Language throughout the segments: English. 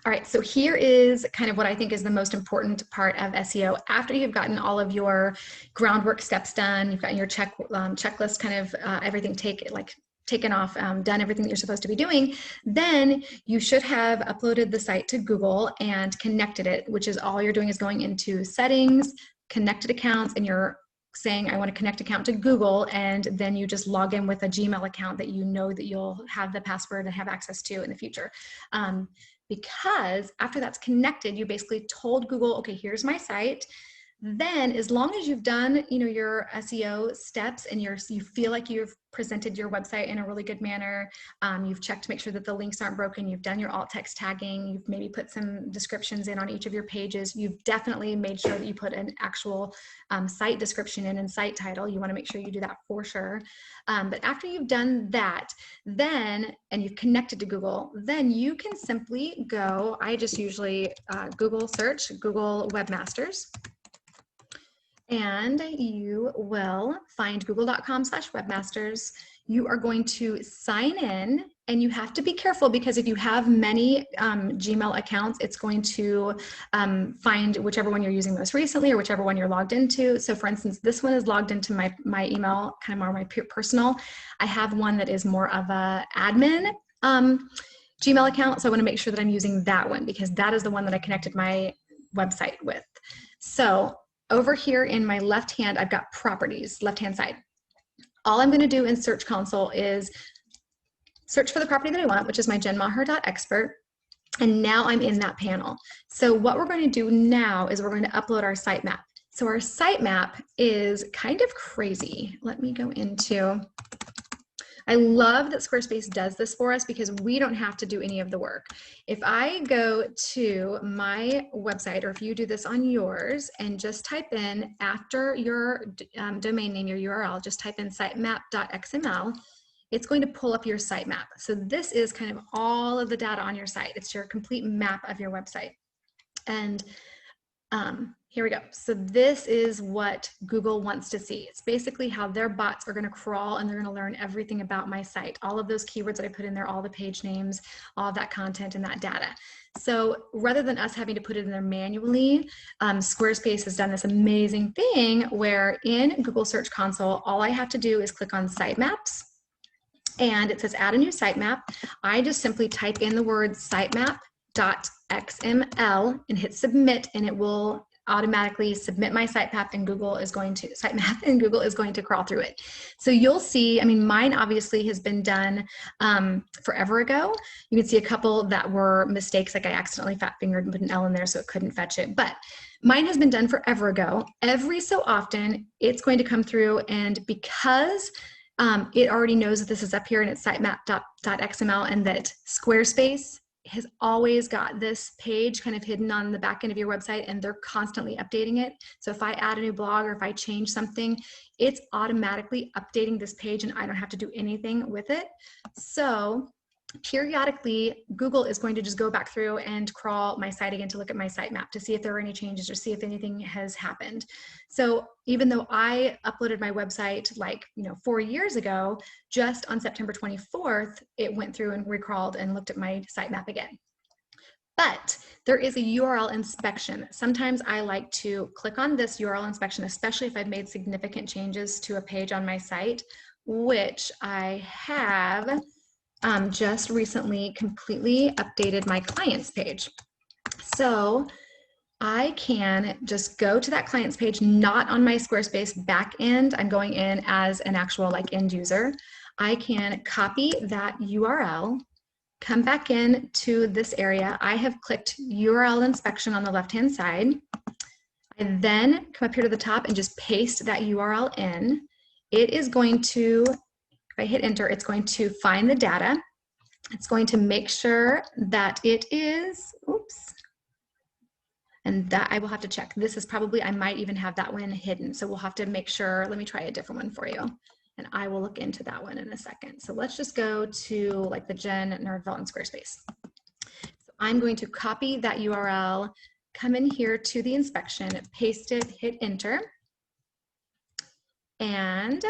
All right, so here is kind of what I think is the most important part of SEO. After you've gotten all of your groundwork steps done, you've gotten your checklist, kind of everything taken off, done everything that you're supposed to be doing, then you should have uploaded the site to Google and connected it, which is all you're doing is going into settings, connected accounts, and you're saying, I want to connect account to Google, and then you just log in with a Gmail account that you know that you'll have the password and have access to in the future. Because after that's connected, you basically told Google, okay, here's my site. Then as long as you've done, your SEO steps and you feel like you've presented your website in a really good manner, you've checked to make sure that the links aren't broken, you've done your alt text tagging, you've maybe put some descriptions in on each of your pages, you've definitely made sure that you put an actual site description in and site title. You want to make sure you do that for sure. But after you've done that, and you've connected to Google, then you can simply go, I just usually Google search, Google Webmasters. And you will find google.com/webmasters. You are going to sign in, and you have to be careful because if you have many Gmail accounts, it's going to find whichever one you're using most recently or whichever one you're logged into. So for instance, this one is logged into my email, kind of more my personal. I have one that is more of a admin Gmail account. So I want to make sure that I'm using that one because that is the one that I connected my website with. So over here in my left hand, I've got properties, left-hand side. All I'm going to do in Search Console is search for the property that I want, which is my jenmaher.expert. And now I'm in that panel. So what we're going to do now is we're going to upload our sitemap. So our sitemap is kind of crazy. Let me go into, I love that Squarespace does this for us because we don't have to do any of the work. If I go to my website, or if you do this on yours and just type in after your domain name, your URL, just type in sitemap.xml, it's going to pull up your sitemap. So this is kind of all of the data on your site. It's your complete map of your website. And here we go. So this is what Google wants to see. It's basically how their bots are going to crawl and they're going to learn everything about my site. All of those keywords that I put in there, all the page names, all of that content and that data. So rather than us having to put it in there manually, Squarespace has done this amazing thing where in Google Search Console, all I have to do is click on Sitemaps. And it says add a new sitemap. I just simply type in the word sitemap.xml and hit submit, and it will automatically submit my sitemap, and Google is going to crawl through it. So you'll see, I mean, mine obviously has been done forever ago. You can see a couple that were mistakes, like I accidentally fat fingered and put an L in there so it couldn't fetch it. But mine has been done forever ago. Every so often, it's going to come through, and because it already knows that this is up here and it's sitemap.xml and that Squarespace has always got this page kind of hidden on the back end of your website and they're constantly updating it. So if I add a new blog or if I change something, it's automatically updating this page and I don't have to do anything with it. So periodically, Google is going to just go back through and crawl my site again to look at my sitemap to see if there are any changes or see if anything has happened. So even though I uploaded my website 4 years ago, just on September 24th, it went through and recrawled and looked at my sitemap again. But there is a URL inspection. Sometimes I like to click on this URL inspection, especially if I've made significant changes to a page on my site, which I have just recently completely updated my clients page. So I can just go to that clients page, not on my Squarespace back end. I'm going in as an actual end user. I can copy that URL, come back in to this area. I have clicked URL inspection on the left-hand side. I then come up here to the top and just paste that URL in. It is going to, if I hit enter, it's going to find the data. It's going to make sure that it is, oops, and that I will have to check. This is probably, I might even have that one hidden. So we'll have to make sure, let me try a different one for you. And I will look into that one in a second. So let's just go to the Jen Nerdvelt in Squarespace. So I'm going to copy that URL, come in here to the inspection, paste it, hit enter. And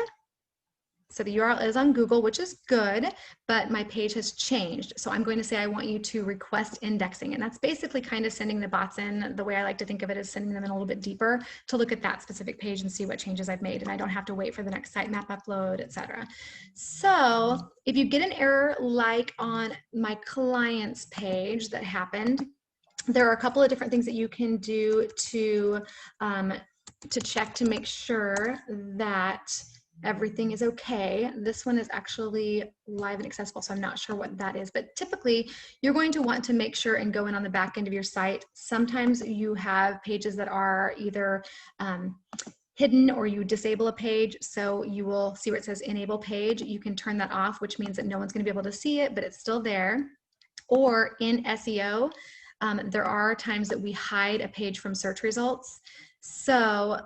So the URL is on Google, which is good, but my page has changed. So I'm going to say I want you to request indexing. And that's basically kind of sending the bots in. The way I like to think of it is sending them in a little bit deeper to look at that specific page and see what changes I've made. And I don't have to wait for the next sitemap upload, etc. So if you get an error like on my client's page that happened, there are a couple of different things that you can do to check to make sure that everything is okay. This one is actually live and accessible, so I'm not sure what that is, but typically you're going to want to make sure and go in on the back end of your site. Sometimes you have pages that are either hidden or you disable a page, so you will see where it says enable page. You can turn that off, which means that no one's going to be able to see it, but it's still there. Or in SEO, there are times that we hide a page from search results. So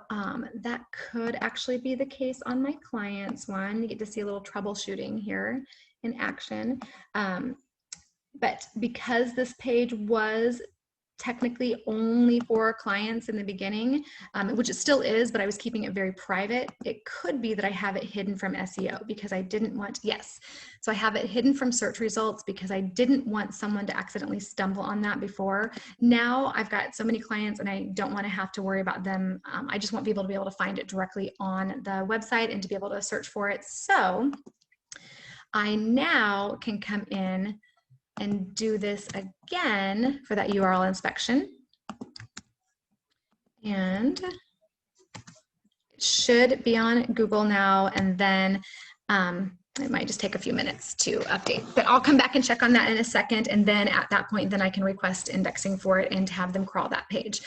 that could actually be the case on my client's one. You get to see a little troubleshooting here in action. But because this page was technically only for clients in the beginning, which it still is, but I was keeping it very private, it could be that I have it hidden from SEO because I didn't want, yes. So I have it hidden from search results because I didn't want someone to accidentally stumble on that before. Now I've got so many clients and I don't want to have to worry about them. I just want people to be able to find it directly on the website and to be able to search for it. So I now can come in and do this again for that URL inspection. And it should be on Google now, and then it might just take a few minutes to update. But I'll come back and check on that in a second, and then at that point, then I can request indexing for it and have them crawl that page.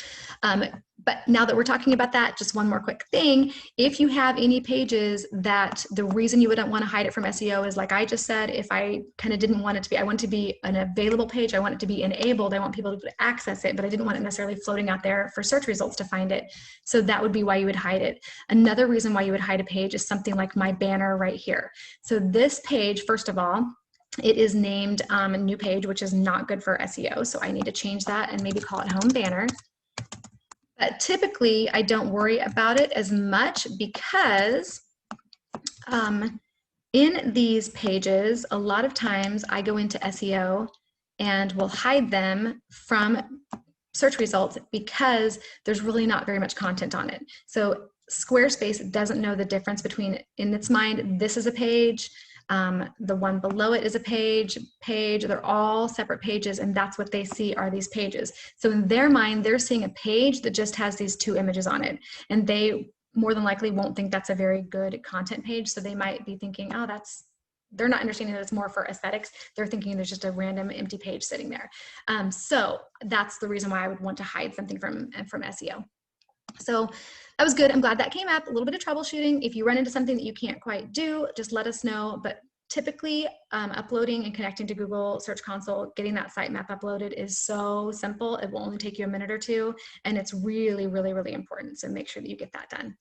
But now that we're talking about that, just one more quick thing. If you have any pages that the reason you wouldn't want to hide it from SEO is like I just said, if I kind of didn't want it to be, I want it to be an available page, I want it to be enabled, I want people to access it, but I didn't want it necessarily floating out there for search results to find it. So that would be why you would hide it. Another reason why you would hide a page is something like my banner right here. So this page, first of all, it is named a new page, which is not good for SEO. So I need to change that and maybe call it home banner. But typically, I don't worry about it as much because in these pages, a lot of times I go into SEO and will hide them from search results because there's really not very much content on it. So Squarespace doesn't know the difference between, in its mind, this is a page, the one below it is a page, they're all separate pages, and that's what they see are these pages. So in their mind, they're seeing a page that just has these two images on it, and they more than likely won't think that's a very good content page, so they might be thinking, oh, they're not understanding that it's more for aesthetics. They're thinking there's just a random empty page sitting there. So that's the reason why I would want to hide something from SEO. So that was good. I'm glad that came up. A little bit of troubleshooting. If you run into something that you can't quite do, just let us know. But typically uploading and connecting to Google Search Console, getting that sitemap uploaded is so simple. It will only take you a minute or two, and it's really, really, really important. So make sure that you get that done.